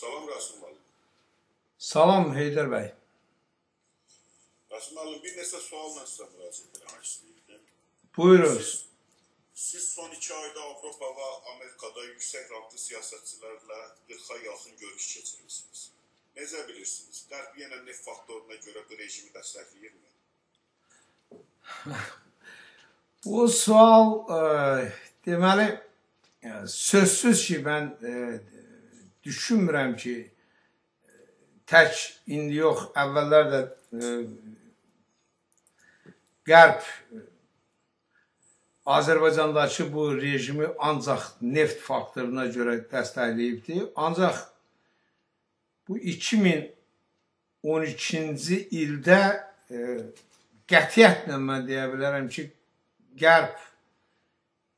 Salam Rasim müəllim. Salam Heydər bəy. Rasim müəllim, bir neçə sualla sizə müraciət etmək istəyirdim. Buyurunuz. Siz son 2 ayda Avropa və Amerikada yüksək ranglı siyasətçilərlə 40-a yaxın görüş keçirmişsiniz. Necə bilirsiniz? Qərb yenə neft faktoruna görə bu rejimi dəstəkləyirmi? Bu sual deməli sözsüz ki, mən düşünmürəm ki, tək indi yox, əvvəllər də Qərb Azərbaycandakı bu rejimi ancaq neft faktoruna görə dəstəkləyibdir. Ancaq bu 2012-ci ildə qətiyyətlə mən deyə bilərəm ki, Qərb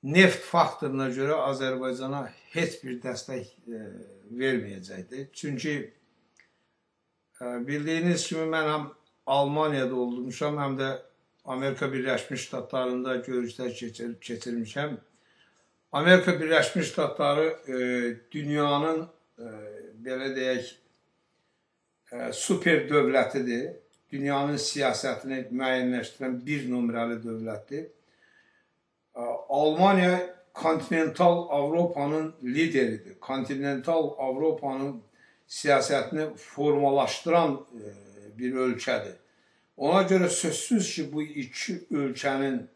neft faktoruna görə Azərbaycana heç bir dəstək verməyəcəkdir. Çünki bildiyiniz kimi mən həm Almaniyada olmuşam, həm də Amerika Birləşmiş Ştatlarında görüşlər keçirmişəm. Amerika Birləşmiş Ştatları dünyanın, belə deyək, super dövlətidir. Dünyanın siyasətini müəyyənləşdirən bir nömrəli dövlətdir. Almaniya kontinental Avropanın lideridir. Kontinental Avropanın siyasətini formalaşdıran bir ölkədir. Ona görə sözsüz ki, bu iki ölkənin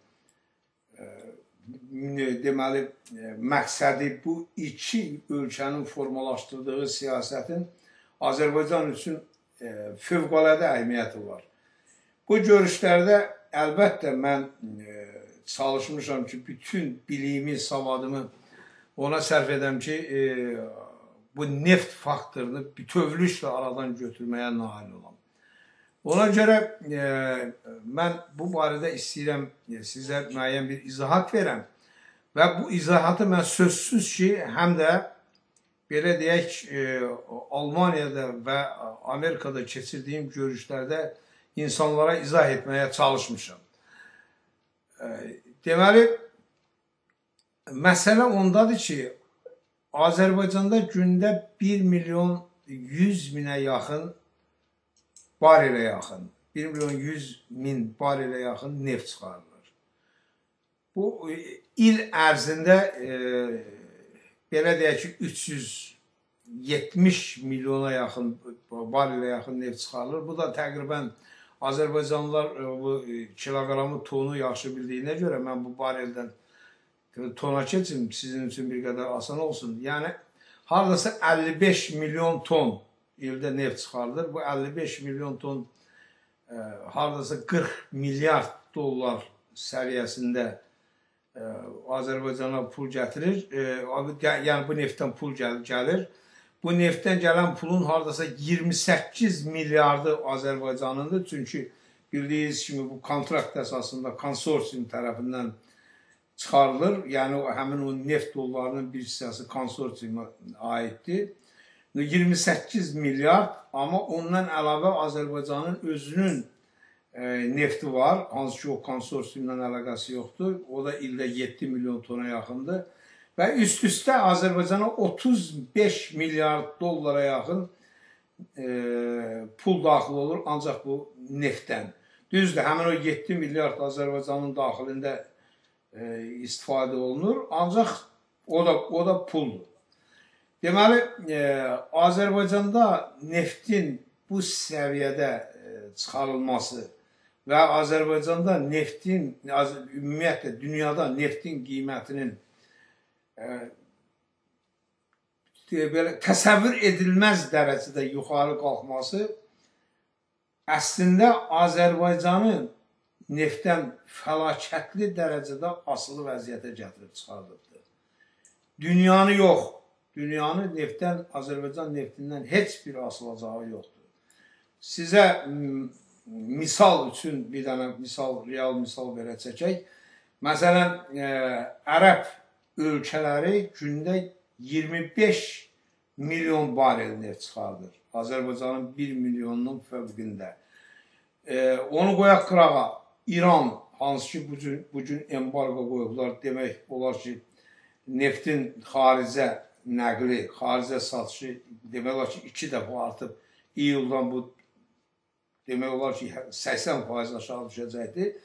deməli məqsədi bu iki ölkənin formalaşdırdığı siyasətin Azərbaycan üçün fövqəladə əhəmiyyəti var. Bu görüşlərdə əlbəttə mən çalışmışam ki, bütün biliyimi, savadımı ona sərf edəm ki, bu neft faktorunu bütövlüklə aradan götürməyə nail olam. Ona görə mən bu barədə istəyirəm sizə müəyyən bir izahat verəm və bu izahatı mən sözsüz ki, həm də belə deyək, Almaniyada və Amerikada keçirdiyim görüşlərdə insanlara izah etməyə çalışmışam. Deməli, məsələ ondadır ki, Azərbaycanda gündə 1 milyon 100 minə yaxın barelə yaxın, 1 milyon 100 min barelə yaxın neft çıxarılır. Bu il ərzində belə deyək ki, 370 milyona yaxın barelə yaxın neft çıxarılır. Bu da təqribən Azərbaycanlılar bu kiloqramı, tonu yaxşı bildiyinə görə mən bu bareldən tona keçim, sizin üçün bir qədər asan olsun. Yəni, haradasa 55 milyon ton ildə neft çıxarılır. Bu 55 milyon ton haradasa 40 milyard dollar səviyyəsində Azərbaycana pul gətirir. Yəni, bu neftdən pul gəlir. Bu neftdən gələn pulun haradasa 28 milyardı Azərbaycanındır. Çünki bildiyiniz kimi bu kontrakt əsasında konsorsium tərəfindən çıxarılır. Yəni, həmin o neft dollarının bir hissəsi konsorsiuma aiddir. 28 milyard, amma ondan əlavə Azərbaycanın özünün nefti var. Hansı ki, o konsorsiumla əlaqəsi yoxdur. O da ildə 7 milyon tona yaxındır. Və üst-üstə Azərbaycana 35 milyard dollara yaxın pul daxil olur, ancaq bu neftdən. Düzdür, həmin o 7 milyard Azərbaycanın daxilində istifadə olunur, ancaq o da puldur. Deməli, Azərbaycanda neftin bu səviyyədə çıxarılması və Azərbaycanda neftin, ümumiyyətlə dünyada neftin qiymətinin təsəvvür edilməz dərəcədə yuxarı qalxması əslində Azərbaycanın neftdən fəlakətli dərəcədə asılı vəziyyətə gətirib çıxardıbdır. Dünyanı yox, dünyanı neftdən, Azərbaycan neftindən heç bir asılacağı yoxdur. Sizə misal üçün bir dənə real misal verə çəkək. Məsələn, ərəb ölkələri gündə 25 milyon barel neft çıxardır. Azərbaycanın 1 milyonunun fövqündə. Onu qoyaq qırağa. İran, hansı ki, bugün embargo qoyublar, demək olar ki, neftin xaricə nəqli, xaricə satışı demək olar ki, 2 dəfə artıb. İyuldan bu demək olar ki, 80% aşağı düşəcəkdir.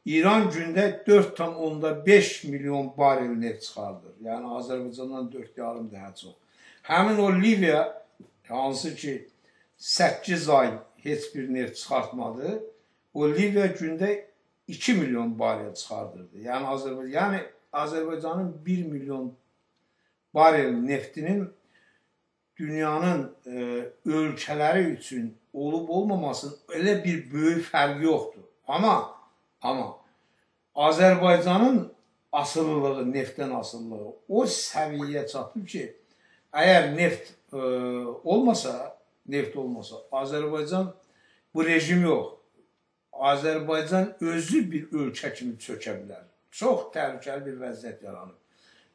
İran gündə 4,5 milyon barel neft çıxardır. Yəni Azərbaycandan 4,5 daha çox. Həmin o Liviya, hansı ki 8 ay heç bir neft çıxartmadı, o Liviya gündə 2 milyon barel çıxardırdı. Yəni Azərbaycanın 1 milyon barel neftinin dünyanın ölkələri üçün olub-olmamasının elə bir böyük fərqi yoxdur. Amma Azərbaycanın asılılığı, neftdən asılılığı o səviyyəyə çatıb ki, əgər neft olmasa, Azərbaycan bu rejim yox, Azərbaycan özü bir ölkə kimi çökə bilər. Çox təhlükəli bir vəziyyət yaranıb.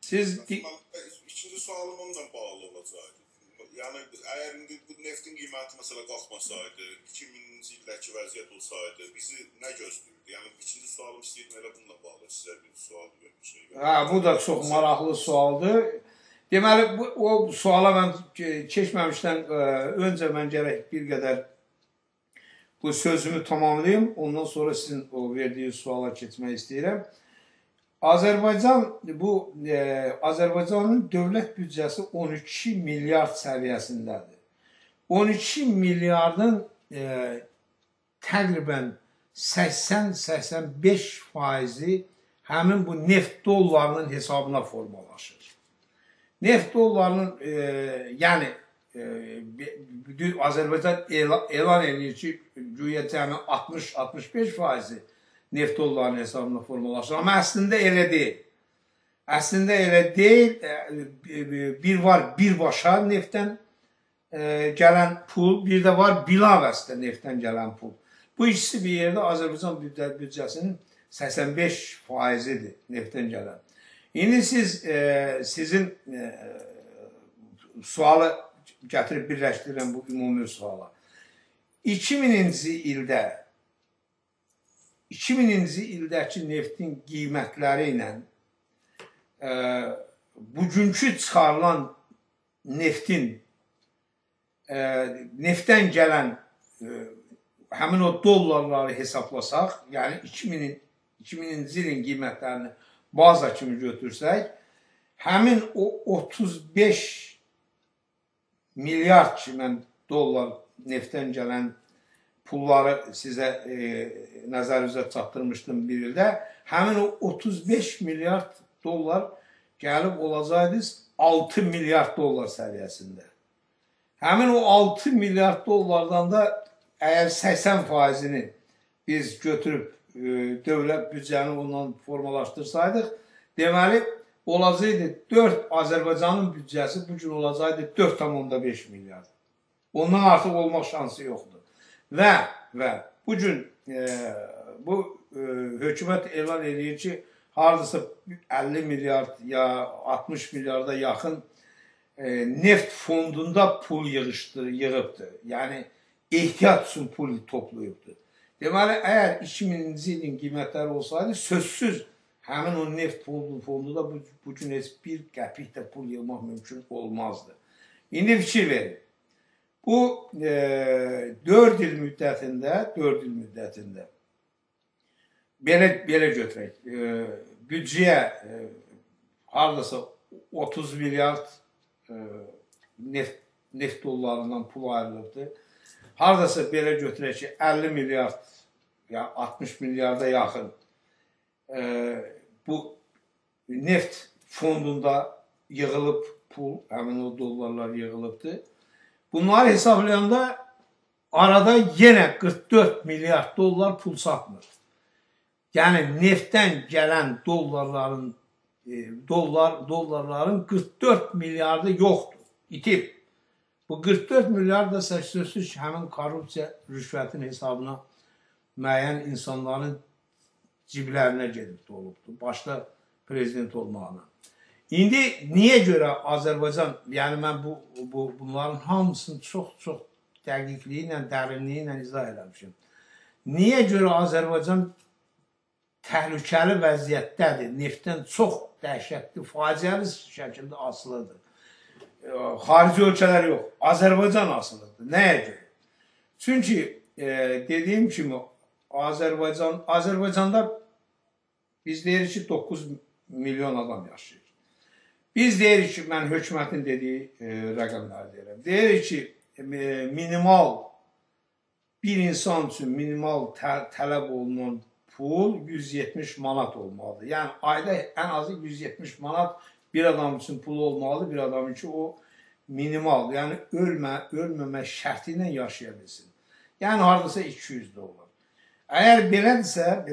İkinci sualım onunla bağlı olacaqdı. Yəni, əgər indi bu neftin qiyməti məsələ qalxmasaydı, 2000-ci ildəki vəziyyət olsaydı, bizi nə gözləyirdi? Yəni, ikinci sualım istəyirdim, elə bununla bağlı sizə bir sual vermişəm. Bu da çox maraqlı sualdır. Deməli, o suala mən keçməmişdən öncə mən gərək bir qədər bu sözümü tamamlayayım, ondan sonra sizin o verdiyiniz suala keçmək istəyirəm. Azərbaycanın dövlət büdcəsi 12 milyard səviyyəsindədir. 12 milyardın təqribən 80-85% həmin bu neft dollarının hesabına formalaşır. Neft dollarının, yəni Azərbaycan elan edir ki, güya cəmi 60-65% neft dollarının hesabına formalaşır. Amma əslində elə deyil. Birbaşa neftdən gələn pul, bir də var bilavasitə neftdən gələn pul. Bu ikisi bir yerdə Azərbaycan büdcəsinin 85%-idir neftdən gələn. İndi sizin sualı gətirib birləşdirirəm bu ümumi suala. 2000-ci ildəki neftin qiymətləri ilə bugünkü çıxarılan neftdən gələn həmin o dollarları hesablasaq, yəni 2000-ci ilin qiymətlərini baza kimi götürsək, həmin o 35 milyard ki, mən dollar neftdən gələn pulları sizə nəzərinizə çatdırmışdım bir ildə, həmin o 35 milyard dollar gəlib olacaqdı 6 milyard dollar səviyyəsində. Həmin o 6 milyard dollardan da əgər 80%-ni biz götürüb dövlət büdcəni ondan formalaşdırsaydıq, deməli, olacaqdı 4 Azərbaycanın büdcəsi bugün olacaqdı 4,5 milyard. Ondan artıq olmaq şansı yoxdur. Və bugün bu hökumət elan edir ki, haradasa 50 milyard ya 60 milyarda yaxın neft fondunda pul yığıbdır. Yəni, ehtiyat üçün pul toplayıbdır. Deməli, əgər 2000-ci ilin qiymətləri olsaydı, sözsüz həmin o neft fondunda bugün heç bir qəpik də pul yığmaq mümkün olmazdı. İndi fikir verin. Bu 4 il müddətində belə götürək, büdcəyə haradasa 30 milyard neft dollarından pul ayrılıbdır. Haradasa belə götürək ki, 50 milyard, ya 60 milyarda yaxın bu neft fondunda yığılıb pul, həmin o dollarlar yığılıbdır. Bunları hesablayanda arada yenə 44 milyard dollar pul satmır. Yəni neftdən gələn dollarların 44 milyardı yoxdur, itib. Bu 44 milyard da sözsüz ki, həmin korrupsiya rüşvətin hesabına müəyyən insanların ciblərinə gedib olubdur, başda prezident olmağına. İndi niyə görə Azərbaycan, yəni mən bunların hamısını çox dəqiqliyi ilə, dərinliyi ilə izah eləmişim. Niyə görə Azərbaycan təhlükəli vəziyyətdədir, neftdən çox dəhşətli, faciəli şəkildə asılıdır? xarici ölkələr yox, Azərbaycan asılıdır. Nəyə görə? Çünki dediyim kimi Azərbaycanda biz deyirik ki 9 milyon adam yaşayır. Biz deyirik ki, mən hökumətin dediyi rəqəmləri deyirəm. Deyirik ki, minimal bir insan üçün minimal tələb olunan pul 170 manat olmalıdır. Yəni ayda ən azı 170 manat bir adam üçün pul olmalıdır, bir adam üçün o minimal, yəni ölməmək şərti ilə yaşaya bilsin. Yəni haradasa 200 dollar. Əgər belədirsə,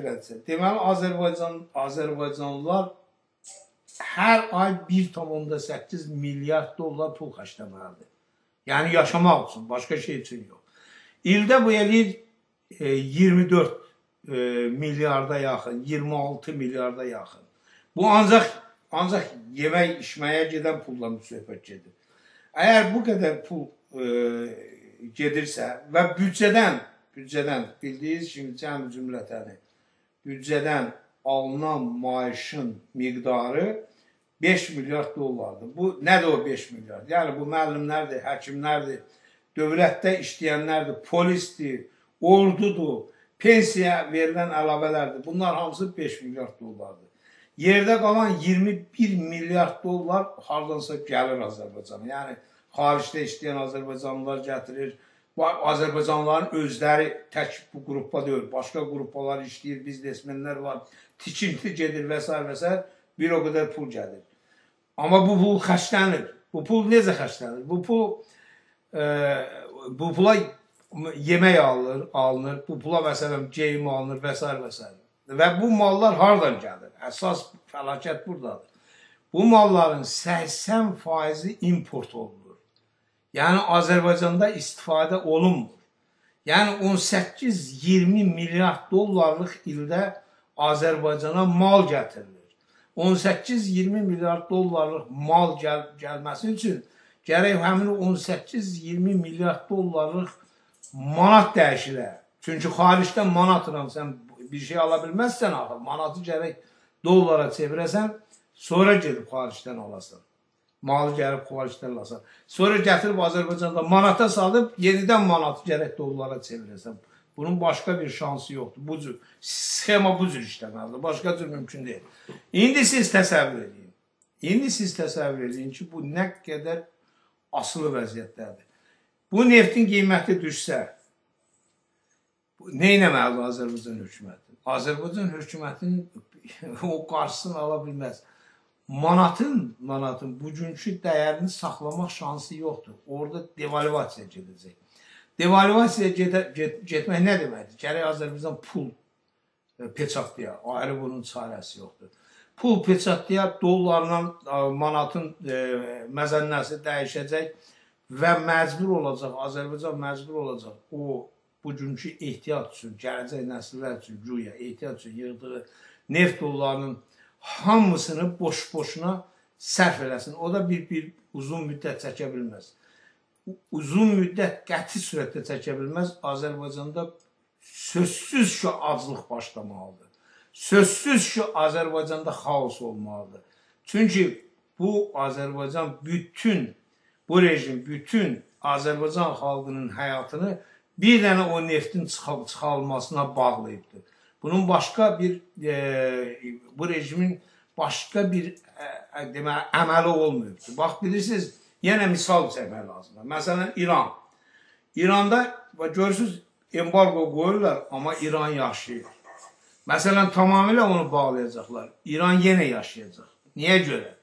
deməli Azərbaycanlılar hər ay 1,8 milyard dollar pul xərcləməlidir. Yəni yaşamaq üçün, başqa şey üçün yox. İldə bu eləyir 24 milyarda yaxın, 26 milyarda yaxın. Bu ancaq yemək, içməyə gedən puldan söhbət gedir. Əgər bu qədər pul gedirsə və büdcədən bildiyiniz kimi cəmi cümlətəni, büdcədən alınan maaşın miqdarı 5 milyard dollardır. Bu nədir o 5 milyard? Yəni bu müəllimlərdir, həkimlərdir, dövlətdə işləyənlərdir, polisdir, ordudur, pensiya verilən əlavələrdir. Bunlar hamısı 5 milyard dollardır. Yerdə qalan 21 milyard dollar hardansa gəlir Azərbaycana. Yəni xaricdə işləyən Azərbaycanlılar gətirir. Azərbaycanlıların özləri tək bu qrupda deyil, başqa qruplar işləyir, biznesmenlər var, tikinti gedir və s. Bir o qədər pul gəlir. Amma bu pul xərclənir. Bu pul necə xərclənir? Bu pula yemək alınır, bu pula məsələn geyim alınır və s. Və bu mallar hardan gəlir? Əsas fəlakət buradadır. Bu malların 80% import olunur. Yəni Azərbaycanda istifadə olunmur. Yəni 18-20 milyard dollarlıq ildə Azərbaycana mal gətirilir. 18-20 milyard dollarlıq mal gəlməsi üçün gərək həmin 18-20 milyard dollarlıq manat dəyişilər. Çünki xaricdən manatla sən bir şey ala bilməzsən axı. Manatı gərək dollara çevirəsən, sonra gedib xaricdən alasan. Malı gəlib xaricdən alasan. Sonra gətirib Azərbaycanda manata salıb, yenidən manatı gərək dollara çevirəsən. Bunun başqa bir şansı yoxdur. Bu cür, sxema bu cür işləməlidir. Başqa cür mümkün deyil. İndi siz təsəvvür edin. Ki, bu nə qədər asılı vəziyyətdədir. Bu neftin qiyməti düşsə, nə etməlidir Azərbaycan hökuməti? Azərbaycan hökumətinin o qarşısını ala bilməz. Manatın bugünkü dəyərini saxlamaq şansı yoxdur. Orada devalvasiya gedəcək. Devalvasiyaya getmək nə deməkdir? Gərək Azərbaycan pul peçatlaya, ayrı bunun çarəsi yoxdur. Pul peçatlaya, dollarla manatın məzənnəsi dəyişəcək və Azərbaycan məcbur olacaq o bugünkü ehtiyat üçün, gələcək nəsillər üçün, güya ehtiyat üçün yığdığı neft dollarının hamısını boş-boşuna sərf eləsin. O da bir uzun müddət çəkə bilməz. Uzun müddət qəti sürətdə çəkə bilməz. Azərbaycanda sözsüz ki, aclıq başlamalıdır. Sözsüz ki, Azərbaycanda xaos olmalıdır. Çünki bu Azərbaycan bu rejim bütün Azərbaycan xalqının həyatını bir dənə o neftin çıxarılmasına bağlayıbdır. Bunun bu rejimin başqa bir əməli olmayıbdır. Bax, bilirsiniz, yenə misal çəkmək lazımdır. Məsələn, İran. İranda, görürsünüz, embargo qoyurlar, amma İran yaşayır. Məsələn, tamamilə onu bağlayacaqlar. İran yenə yaşayacaq. Niyə görə?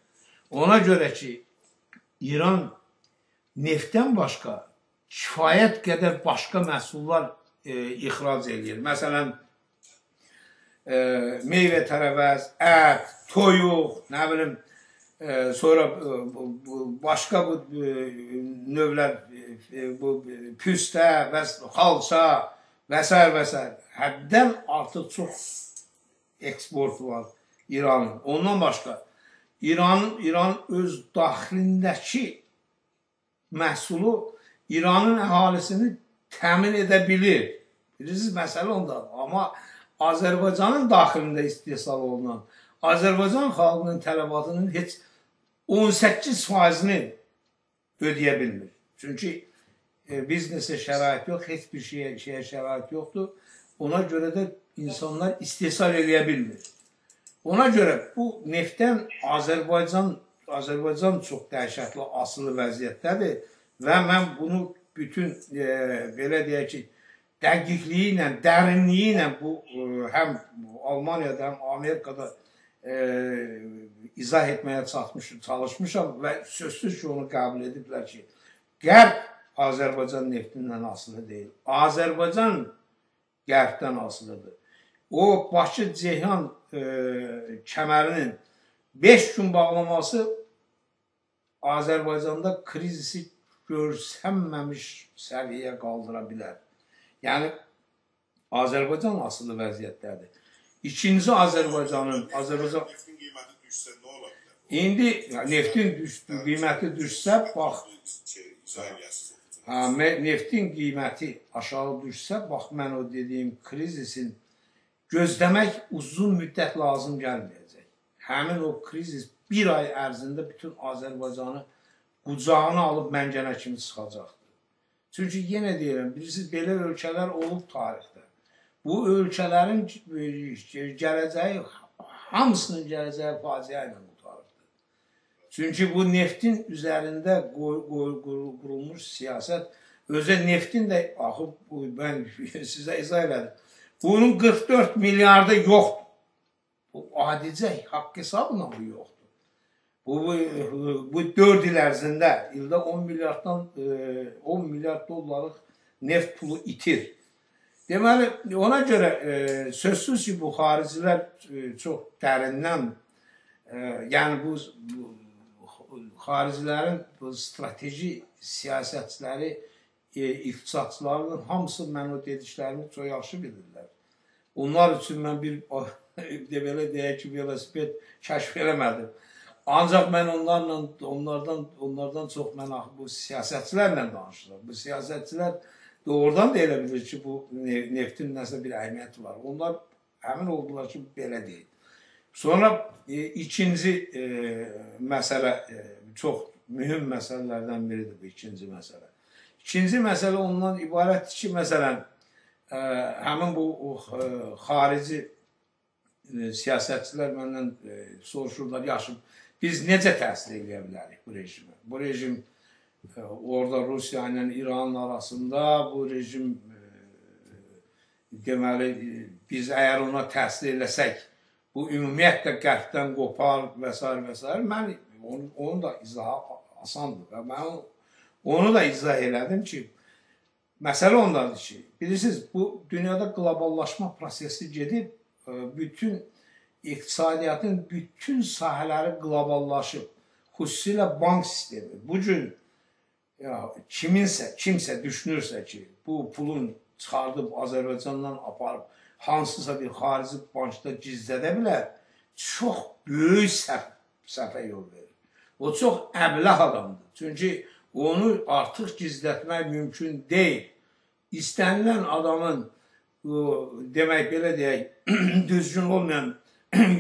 Ona görə ki, İran neftdən başqa kifayət qədər başqa məhsullar ixrac edir. Məsələn, meyvə tərəvəz, ət, toyuq, nə bilim, sonra başqa növlər, püstə, xalça və s. Həddən artıq çox eksport var İranın. Ondan başqa, İran öz daxilindəki məhsulu İranın əhalisini təmin edə bilir. Bilirsiniz, məsələ ondadır. Amma Azərbaycanın daxilində istehsal olunan, Azərbaycan xalqının tələbatının heç 18%-ni ödeyə bilmir. Çünki biznesə şərait yox, heç bir şeyə şərait yoxdur. Ona görə də insanlar istehsal edə bilmir. Ona görə bu neftdən Azərbaycan çox dəhşətli asılı vəziyyətdədir və mən bunu bütün belə deyək ki, dəqiqliyi ilə, dərinliyi ilə bu həm Almaniyada, həm Amerikada izah etməyə çalışmışam və sözsüz ki, onu qəbul ediblər ki, Qərb Azərbaycan neftindən asılı deyil. Azərbaycan Qərbdən asılıdır. O Bakı-Ceyhan kəmərinin 5 gün bağlaması Azərbaycanda krizisi görsənməmiş səviyyəyə qaldıra bilər. Yəni, Azərbaycan asılı vəziyyətdədir. İkinci Azərbaycanın... Neftin qiyməti düşsə nə ola bilər? İndi neftin qiyməti düşsə, bax... Neftin qiyməti aşağı düşsə, bax, mən o dediyim krizisin gözləmək uzun müddət lazım gəlməyəcək. Həmin o krizis bir ay ərzində bütün Azərbaycanı qucağına alıb məngənə kimi çıxacaqdır. Çünki yenə deyirəm, bilirsiniz, belə ölkələr olub tarixdə. Bu ölkələrin gələcəyi, hamısının gələcəyi faciə ilə qutarıbdır. Çünki bu neftin üzərində qurulmuş siyasət, özə neftin də, axı, mən sizə izah elədim, bunun 44 milyardı yoxdur. Bu adicə haqq hesabına bu yoxdur. Bu 4 il ərzində ildə 10 milyard dollarlıq neft pulu itir. Deməli, ona görə sözsüz ki, bu xaricilər çox dərindən, yəni bu xaricilərin strateji siyasətçiləri, iqtisadçılarının hamısı mən o dediklərimi çox yaxşı bilirlər. Onlar üçün mən bir, belə deyək ki, velosiped kəşf eləmədim. Ancaq mən onlardan çox mən bu siyasətçilərlə danışıram. Bu siyasətçilər doğrudan da elə bilir ki, bu neftin nəsə bir əhəmiyyəti var. Onlar əmin oldular ki, belə deyil. Sonra ikinci məsələ, çox mühüm məsələlərdən biridir bu ikinci məsələ. İkinci məsələ ondan ibarətdir ki, məsələn, həmin bu xarici siyasətçilər məndən soruşurlar, yaxşı, biz necə təsir edə bilərik bu rejimə? Bu rejim, orada Rusiya ilə İranın arasında, bu rejim, deməli, biz əgər ona təsir eləsək, bu ümumiyyətlə qərbdən qopar və s. və s. Mən onu da izahı asandır və mən onu da izah elədim ki, məsələ ondadır ki, bilirsiniz, bu dünyada qloballaşma prosesi gedib, bütün iqtisadiyyatın bütün sahələri qloballaşıb, xüsusilə bank sistemi. Bu gün kimsə düşünürsə ki, bu pulun çıxardıb Azərbaycandan aparıb, hansısa bir xarici bankda gizlədə bilər, çox böyük səhvə yol verir. O çox əbləh adamdır. Çünki onu artıq gizlətmək mümkün deyil. İstənilən adamın, demək belə deyək, düzgün olmayan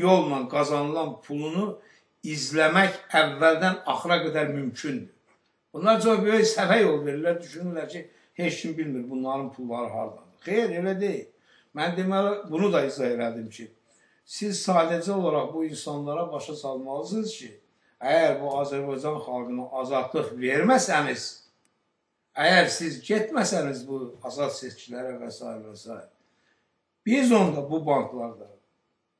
yolla qazanılan pulunu izləmək əvvəldən axıra qədər mümkündür. Bunlar çox böyük səhvə yol verirlər, düşünürlər ki, heç kim bilmir bunların pulları haradadır. Xeyr, elə deyil. Mən deməli, bunu da izah elədim ki, siz sadəcə olaraq bu insanlara başa salmalısınız ki, əgər bu Azərbaycan xalqına azadlıq verməsəniz, əgər siz getməsəniz bu azad seçkilərə və s. və s. Biz onda bu banklarda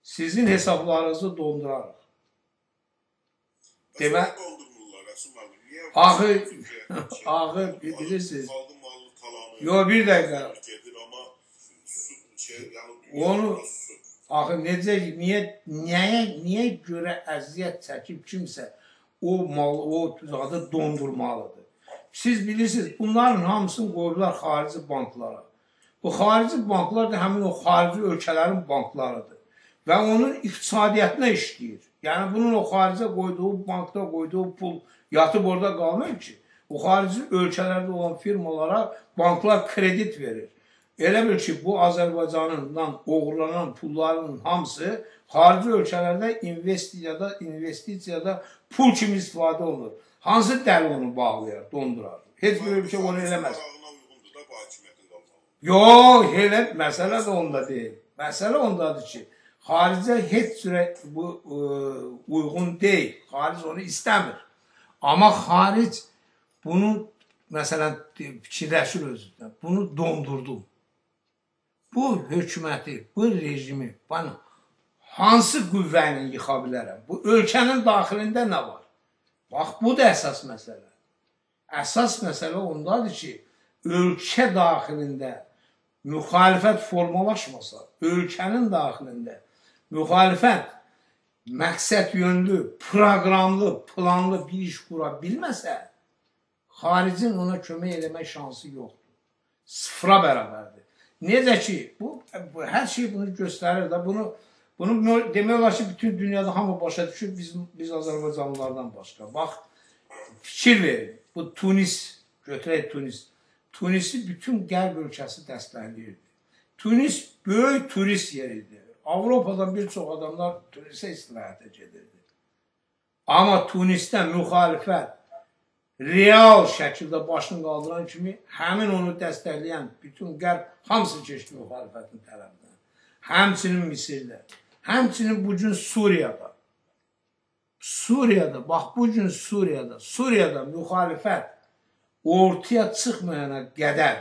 sizin hesablarınızı dondurarıq. Demək, axı, bilirsiniz, yox, bir dəqiqə, onu, axı, necə, niyə görə əziyyət çəkib kimsə o adı dondurmalıdır? Siz bilirsiniz, bunların hamısını qoyurlar xarici banklara. Bu xarici banklar da həmin o xarici ölkələrin banklarıdır və onun iqtisadiyyatına işləyir. Yəni, bunun o xaricə qoyduğu, bankda qoyduğu pul yatıb orada qalmır ki, o xarici ölkələrdə olan firmalara banklar kredit verir. Elə bil ki, bu Azərbaycandan oğurlanan pulların hamısı xarici ölkələrdə investisiyada pul kimi istifadə olunur. Hansı dəli onu bağlayar, dondurar? Heç bir ölkə onu eləməz. Marağına uyğundur da bu hakimiyyətin qalmağı. Yox, elə məsələ də onda deyil. Məsələ ondadır ki, xaricə heç cürə bu uyğun deyil. Xaric onu istəmir. Amma xaric bunu, məsələn, fikirləşir özündən. Bunu dondurdum. Bu hökuməti, bu rejimi bana hansı qüvvə ilə yıxa bilərəm? Bu ölkənin daxilində nə var? Bax, bu da əsas məsələ. Əsas məsələ ondadır ki, ölkə daxilində müxalifət formalaşmasa, ölkənin daxilində müxalifət məqsəd yönlü, proqramlı, planlı bir iş qura bilməsə, xaricin ona kömək eləmək şansı yoxdur. Sıfıra bərabərdir. Necə ki, hər şey bunu göstərir də, bunu demək olar ki, bütün dünyada hamı başa düşür, biz Azərbaycanlılardan başqa. Bax, fikir verin, bu Tunis, götürək Tunis. Tunisi bütün qərb ölkəsi dəstəkləyirdi. Tunis böyük turist yeridir. Avropadan bir çox adamlar Tunisə istirahətə gedirdi. Amma Tunisdə müxalifət real şəkildə başını qaldıran kimi həmin onu dəstəkləyən bütün qərb hamısı keçdi müxalifətin tərəfindən. Həmçinin Misirdə, həmçinin bugün Suriyada. Bax bugün Suriyada müxalifət ortaya çıxmayana qədər,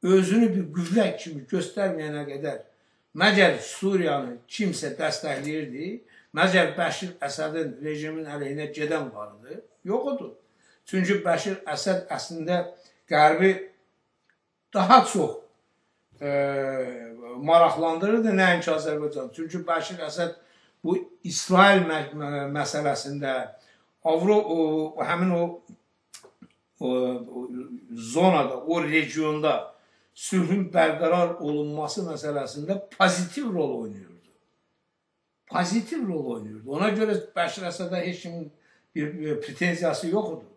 özünü bir qüvvə kimi göstərməyənə qədər məgər Suriyanı kimsə dəstəkləyirdi, məgər Bəşir Əsədin rejimin əleyhinə gedən vardı? Yoxdur. Çünki Bəşir Əsəd əslində Qərbi daha çox maraqlandırırdı, nəinki Azərbaycan. Çünki Bəşir Əsəd bu İsrail məsələsində, həmin o zonada, o regionda sülhün bərqərar olunması məsələsində pozitiv rol oynuyordu. Pozitiv rol oynuyordu. Ona görə Bəşir Əsədə heç kimin bir pretenziyası yoxdur.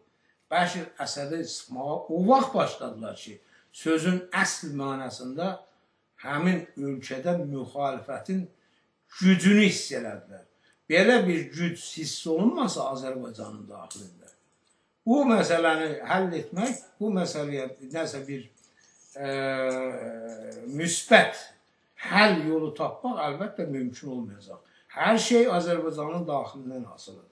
Bəşir Əsədi sıxmağa o vaxt başladılar ki, sözün əsl mənasında həmin ölkədə müxalifətin gücünü hiss elədilər. Belə bir güc hiss olunmasa Azərbaycanın daxilində, bu məsələni həll etmək, bu məsələyə nəsə bir müsbət həll yolu tapmaq əlbəttə mümkün olmayacaq. Hər şey Azərbaycanın daxilindən asılıdır.